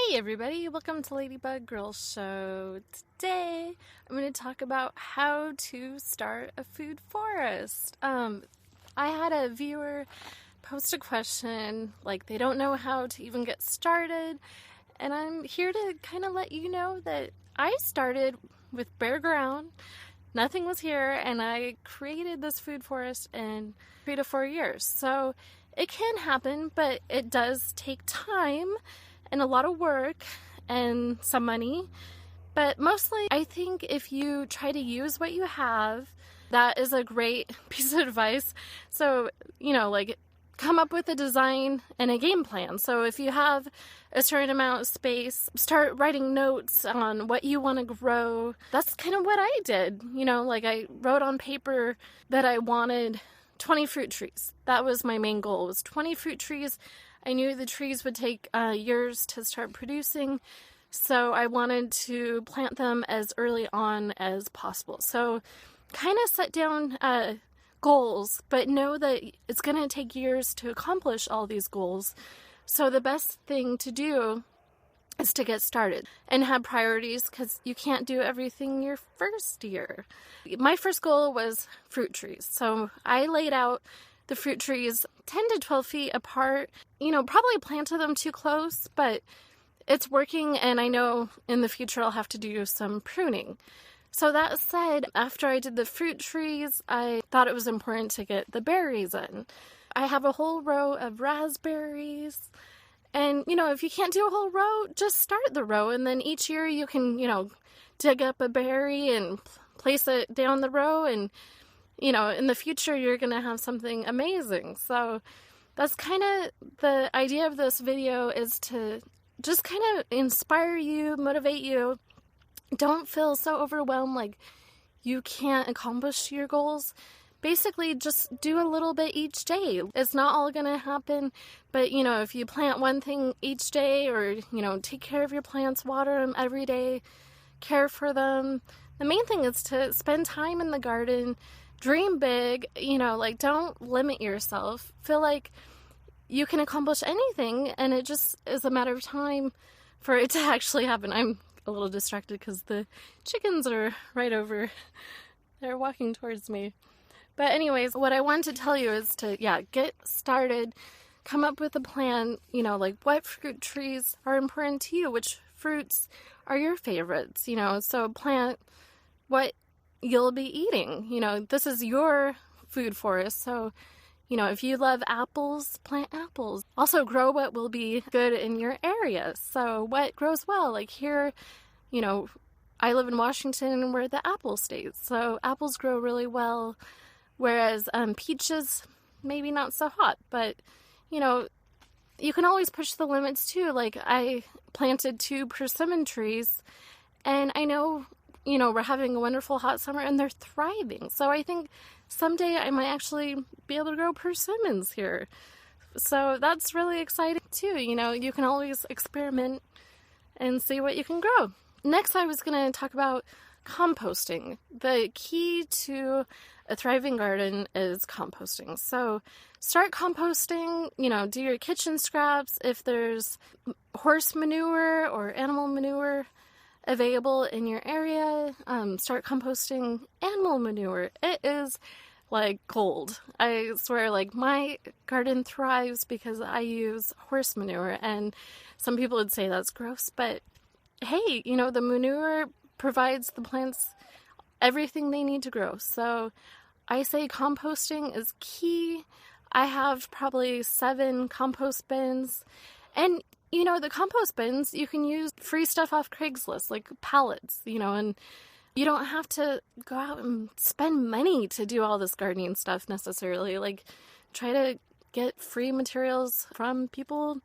Hey everybody, welcome to LadybugGirlShow. Today I'm going to talk about how to start a food forest. I had a viewer post a question, like they don't know how to even get started, and I'm here to kind of let you know that I started with bare ground. Nothing was here, and I created this food forest in 3 to 4 years. So it can happen, but it does take time and a lot of work and some money. But mostly, I think if you try to use what you have, that is a great piece of advice. So, like come up with a design and a game plan. So if you have a certain amount of space, start writing notes on what you want to grow. That's kind of what I did. Like I wrote on paper that I wanted 20 fruit trees. That was my main goal, was 20 fruit trees. I knew the trees would take years to start producing, so I wanted to plant them as early on as possible. So kind of set down goals, but know that it's going to take years to accomplish all these goals. So the best thing to do is to get started and have priorities, because you can't do everything your first year. My first goal was fruit trees. So I laid out the fruit trees 10 to 12 feet apart. Probably planted them too close, but it's working, and I know in the future I'll have to do some pruning. So that said, after I did the fruit trees, I thought it was important to get the berries in. I have a whole row of raspberries. And, if you can't do a whole row, just start the row. And then each year you can, dig up a berry and place it down the row. And, in the future you're going to have something amazing. So that's kind of the idea of this video, is to just kind of inspire you, motivate you. Don't feel so overwhelmed like you can't accomplish your goals. Basically, just do a little bit each day. It's not all going to happen, but, if you plant one thing each day, or, take care of your plants, water them every day, care for them. The main thing is to spend time in the garden, dream big, don't limit yourself. Feel like you can accomplish anything, and it just is a matter of time for it to actually happen. I'm a little distracted because the chickens are right over. They're walking towards me. But anyways, what I want to tell you is to, get started, come up with a plan, like what fruit trees are important to you, which fruits are your favorites, so plant what you'll be eating. This is your food forest, so, if you love apples, plant apples. Also grow what will be good in your area. So what grows well, like here, I live in Washington and we're the apple state, so apples grow really well. Whereas peaches, maybe not so hot, but, you can always push the limits too. Like I planted 2 persimmon trees, and I know, we're having a wonderful hot summer and they're thriving. So I think someday I might actually be able to grow persimmons here. So that's really exciting too. You can always experiment and see what you can grow. Next, I was going to talk about composting. The key to a thriving garden is composting. So start composting, do your kitchen scraps. If there's horse manure or animal manure available in your area, start composting animal manure. It is like gold. I swear, like my garden thrives because I use horse manure, and some people would say that's gross, but hey, the manure provides the plants everything they need to grow. So I say composting is key. I have probably 7 compost bins, and the compost bins, you can use free stuff off Craigslist, like pallets, and you don't have to go out and spend money to do all this gardening stuff necessarily. Like try to get free materials from people,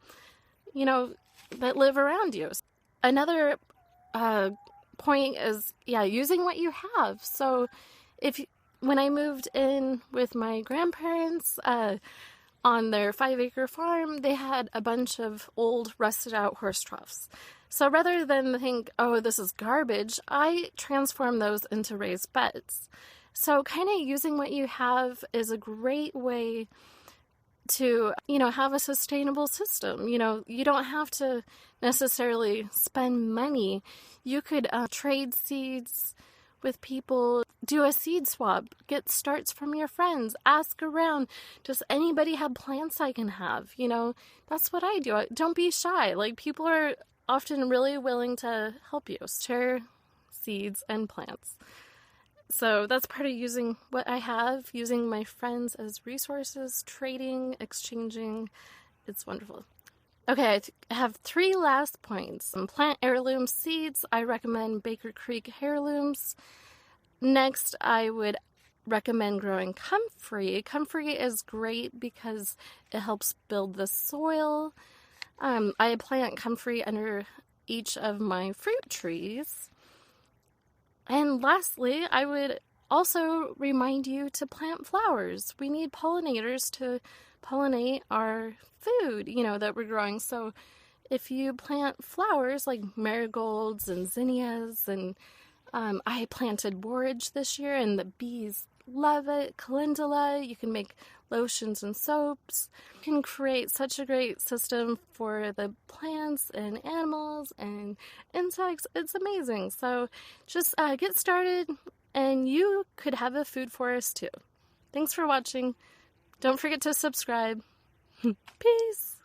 that live around you. Another point is, using what you have. So when I moved in with my grandparents on their 5-acre farm, they had a bunch of old rusted out horse troughs. So rather than think, oh, this is garbage, I transformed those into raised beds. So kind of using what you have is a great way to, have a sustainable system. You don't have to necessarily spend money. You could trade seeds with people, do a seed swap, get starts from your friends, ask around, does anybody have plants I can have? That's what I do. Don't be shy. Like, people are often really willing to help you share seeds and plants. So that's part of using what I have, using my friends as resources, trading, exchanging. It's wonderful. Okay, I have 3 last points. Plant heirloom seeds. I recommend Baker Creek heirlooms. Next, I would recommend growing comfrey. Comfrey is great because it helps build the soil. I plant comfrey under each of my fruit trees. And lastly, I would also remind you to plant flowers. We need pollinators to pollinate our food, that we're growing. So if you plant flowers like marigolds and zinnias, and I planted borage this year and the bees love it. Calendula, you can make lotions and soaps. You can create such a great system for the plants and animals and insects. It's amazing. So just get started and you could have a food forest too. Thanks for watching. Don't forget to subscribe. Peace.